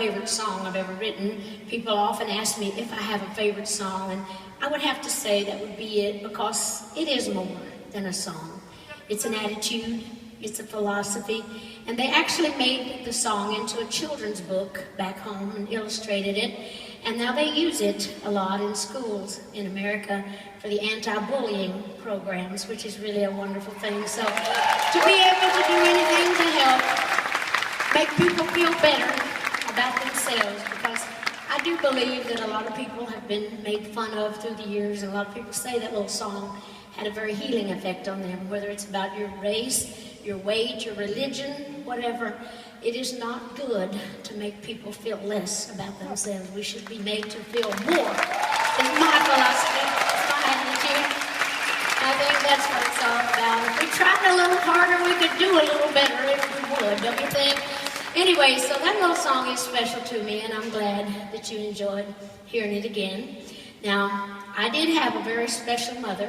favorite song I've ever written. People often ask me if I have a favorite song, and I would have to say that would be it, because it is more than a song. It's an attitude, it's a philosophy, and they actually made the song into a children's book back home and illustrated it, and now they use it a lot in schools in America for the anti-bullying programs, which is really a wonderful thing. So to be able to do anything to help make people feel better about themselves, because I do believe that a lot of people have been made fun of through the years, and a lot of people say that little song had a very healing effect on them, whether it's about your race, your weight, your religion, whatever. It is not good to make people feel less about themselves. We should be made to feel more. It's my philosophy, it's my attitude. I think that's what it's all about. If we tried a little harder, we could do a little better if we would, don't you think? Anyway, so that little song is special to me, and I'm glad that you enjoyed hearing it again. Now, I did have a very special mother,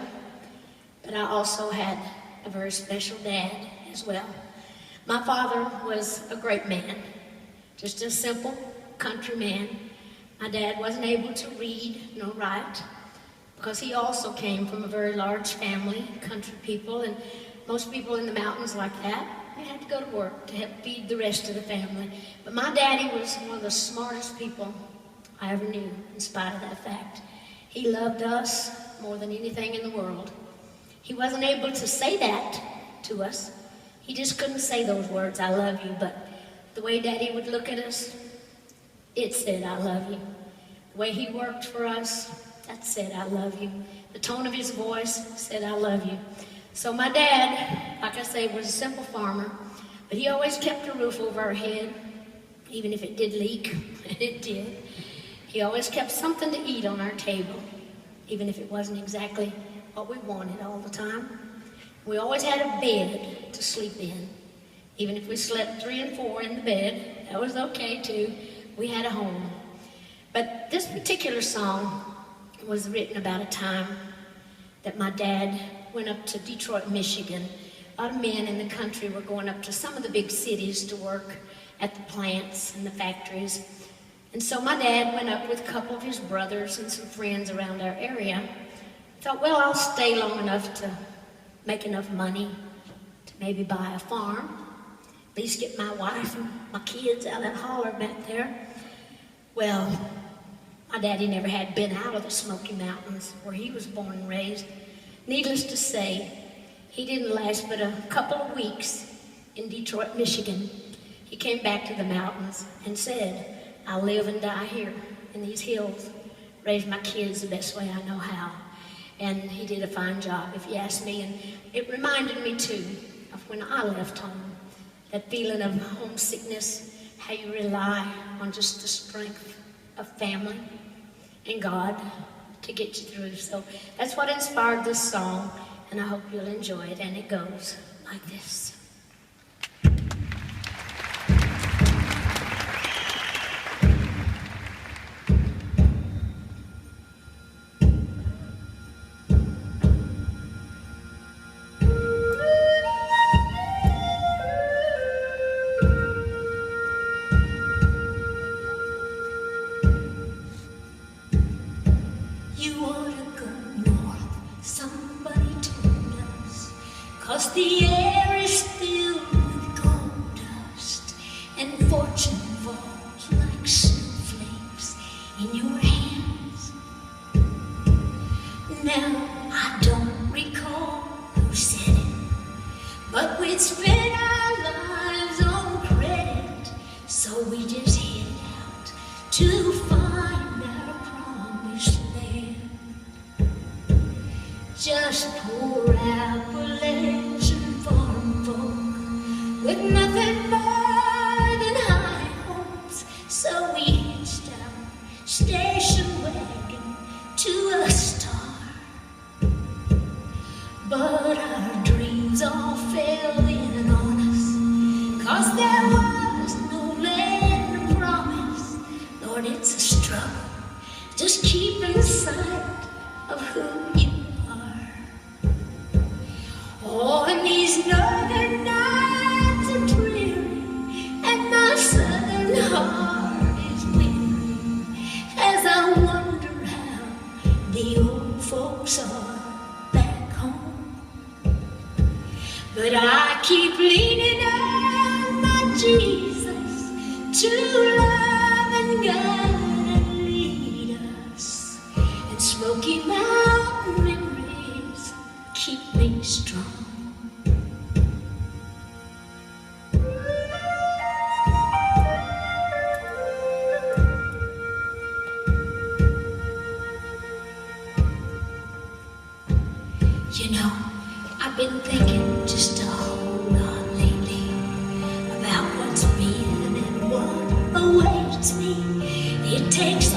but I also had a very special dad as well. My father was a great man, just a simple country man. My dad wasn't able to read nor write, because he also came from a very large family, country people, and most people in the mountains like that, they had to go to work to help feed the rest of the family. But my daddy was one of the smartest people I ever knew, in spite of that fact. He loved us more than anything in the world. He wasn't able to say that to us. He just couldn't say those words, I love you, but the way Daddy would look at us, it said, I love you. The way he worked for us, that said, I love you. The tone of his voice said, I love you. So my dad, like I say, was a simple farmer, but he always kept a roof over our head, even if it did leak, and it did. He always kept something to eat on our table, even if it wasn't exactly what we wanted all the time. We always had a bed to sleep in. Even if we slept 3 and 4 in the bed, that was okay too. We had a home. But this particular song was written about a time that my dad went up to Detroit, Michigan. A lot of men in the country were going up to some of the big cities to work at the plants and the factories. And so my dad went up with a couple of his brothers and some friends around our area. Thought, well, I'll stay long enough to make enough money to maybe buy a farm, at least get my wife and my kids out of that holler back there. Well, my daddy never had been out of the Smoky Mountains where he was born and raised. Needless to say, he didn't last but a couple of weeks in Detroit, Michigan. He came back to the mountains and said, I'll live and die here in these hills, raise my kids the best way I know how. And he did a fine job, if you ask me. And it reminded me, too, of when I left home. That feeling of homesickness, how you rely on just the strength of family and God to get you through. So that's what inspired this song, and I hope you'll enjoy it. And it goes like this. The air is filled with gold dust, and fortune falls like snowflakes in your hands. Now, I don't recall who said it, but we'd spent our lives on credit, so we just headed out to find our promised land. Just poor Appalachian farm folk with nothing more than high hopes. So we hitched our station wagon to a star, but our dreams all fell in on us, 'cause there was no land of promise. Lord, it's a struggle just keeping sight of who you are. Oh, and these northern nights are dreary, and my southern heart folks are back home. But I keep leaning on my Jesus to love and guide and lead us. And Smoky Mountain memories keep me strong. You know, I've been thinking just a whole lot lately about what's been and what awaits me. It takes